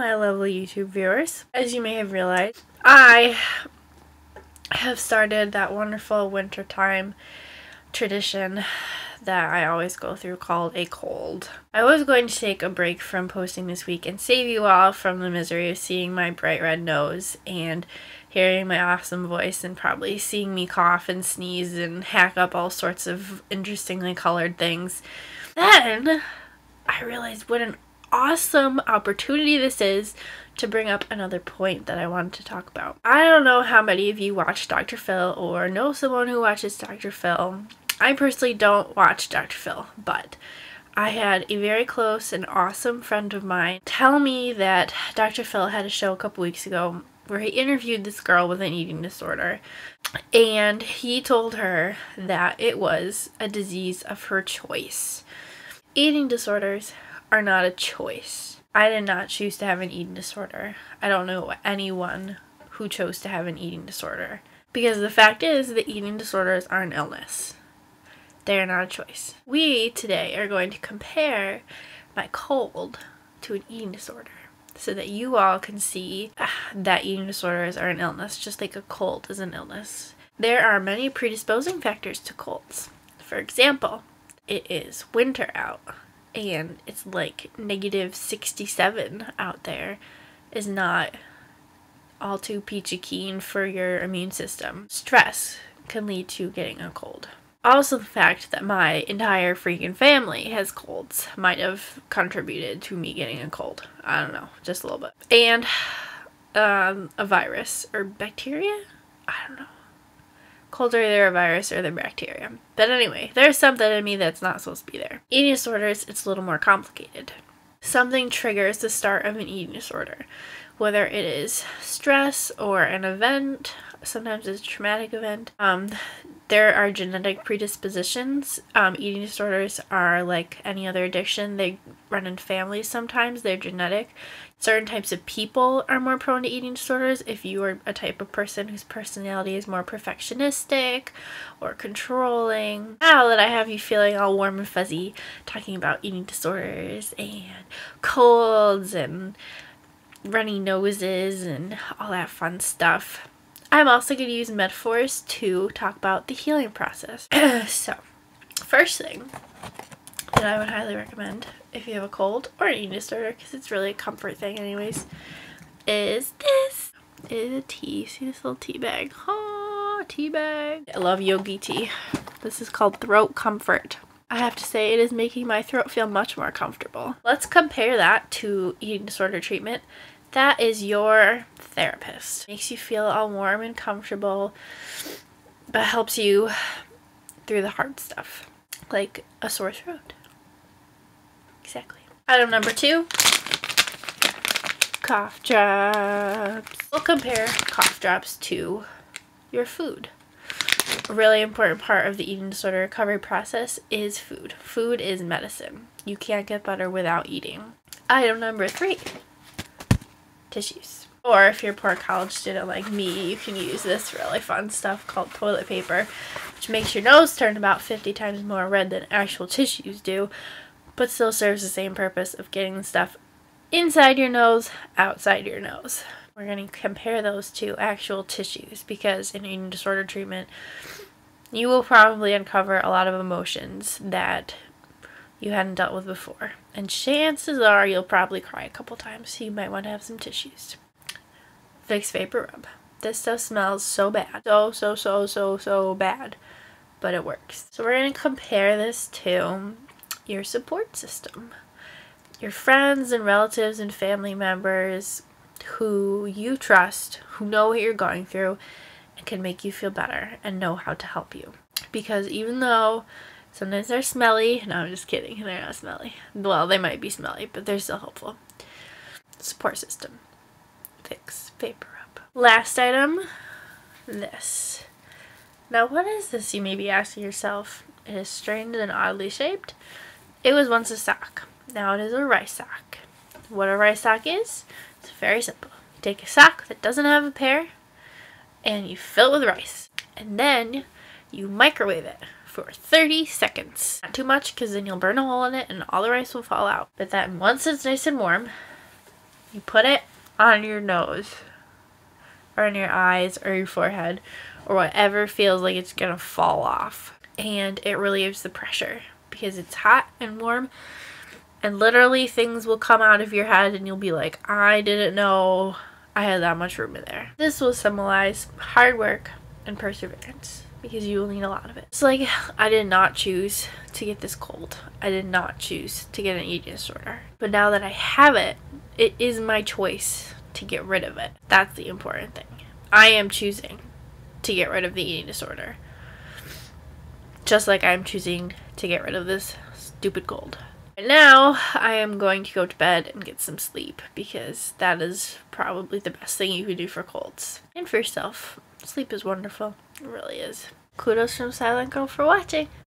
my lovely YouTube viewers. As you may have realized, I have started that wonderful wintertime tradition that I always go through called a cold. I was going to take a break from posting this week and save you all from the misery of seeing my bright red nose and hearing my awesome voice and probably seeing me cough and sneeze and hack up all sorts of interestingly colored things. Then I realized what an awesome opportunity this is to bring up another point that I wanted to talk about. I don't know how many of you watch Dr. Phil or know someone who watches Dr. Phil. I personally don't watch Dr. Phil, but I had a very close and awesome friend of mine tell me that Dr. Phil had a show a couple weeks ago where he interviewed this girl with an eating disorder, and he told her that it was a disease of her choice. Eating disorders are not a choice. I did not choose to have an eating disorder. I don't know anyone who chose to have an eating disorder, because the fact is that eating disorders are an illness. They are not a choice. We today are going to compare my cold to an eating disorder so that you all can see that eating disorders are an illness, just like a cold is an illness. There are many predisposing factors to colds. For example, it is winter out and it's like -67 out there is not all too peachy keen for your immune system. Stress can lead to getting a cold. Also, the fact that my entire freaking family has colds might have contributed to me getting a cold. I don't know, just a little bit. And a virus or bacteria? I don't know. Colds are either a virus or they're bacteria. But anyway, there's something in me that's not supposed to be there. Eating disorders, it's a little more complicated. Something triggers the start of an eating disorder, whether it is stress or an event. Sometimes it's a traumatic event. There are genetic predispositions. Eating disorders are like any other addiction. They run in families sometimes. They're genetic. Certain types of people are more prone to eating disorders. If you are a type of person whose personality is more perfectionistic or controlling. Now that I have you feeling all warm and fuzzy talking about eating disorders and colds and runny noses and all that fun stuff, I'm also going to use metaphors to talk about the healing process. So, first thing that I would highly recommend if you have a cold or an eating disorder, because it's really a comfort thing anyways, is this. It is a tea. See this little tea bag? Oh, tea bag. I love yogi tea. This is called Throat Comfort. I have to say it is making my throat feel much more comfortable. Let's compare that to eating disorder treatment. That is your therapist. Makes you feel all warm and comfortable, but helps you through the hard stuff, like a sore throat. Exactly. Item number 2, cough drops. We'll compare cough drops to your food. A really important part of the eating disorder recovery process is food. Food is medicine. You can't get better without eating. Item number 3. Tissues. Or if you're a poor college student like me, you can use this really fun stuff called toilet paper, which makes your nose turn about 50 times more red than actual tissues do, but still serves the same purpose of getting the stuff inside your nose, outside your nose. We're going to compare those to actual tissues, because in eating disorder treatment, you will probably uncover a lot of emotions that you hadn't dealt with before. And chances are you'll probably cry a couple times, so you might want to have some tissues. Vicks Vapor Rub. This stuff smells so bad. So bad. But it works. So we're going to compare this to your support system. Your friends and relatives and family members who you trust, who know what you're going through, and can make you feel better and know how to help you. Because even though sometimes they're smelly. No, I'm just kidding. They're not smelly. Well, they might be smelly, but they're still helpful. Support system. Vicks Vapor Rub. Last item, this. Now, what is this, you may be asking yourself? It is strange and oddly shaped. It was once a sock. Now it is a rice sock. What a rice sock is? It's very simple. You take a sock that doesn't have a pair, and you fill it with rice. And then you microwave it for 30 seconds. Not too much, because then you'll burn a hole in it and all the rice will fall out. But then once it's nice and warm, You put it on your nose or on your eyes or your forehead or whatever feels like it's gonna fall off, and it relieves the pressure because it's hot and warm, and literally things will come out of your head and you'll be like, I didn't know I had that much room in there. This will symbolize hard work and perseverance because you will need a lot of it. It's like, I did not choose to get this cold. I did not choose to get an eating disorder. But now that I have it, it is my choice to get rid of it. That's the important thing. I am choosing to get rid of the eating disorder. Just like I'm choosing to get rid of this stupid cold. And now I am going to go to bed and get some sleep because that is probably the best thing you can do for colds. And for yourself. Sleep is wonderful. It really is. Kudos from Silent Girl for watching.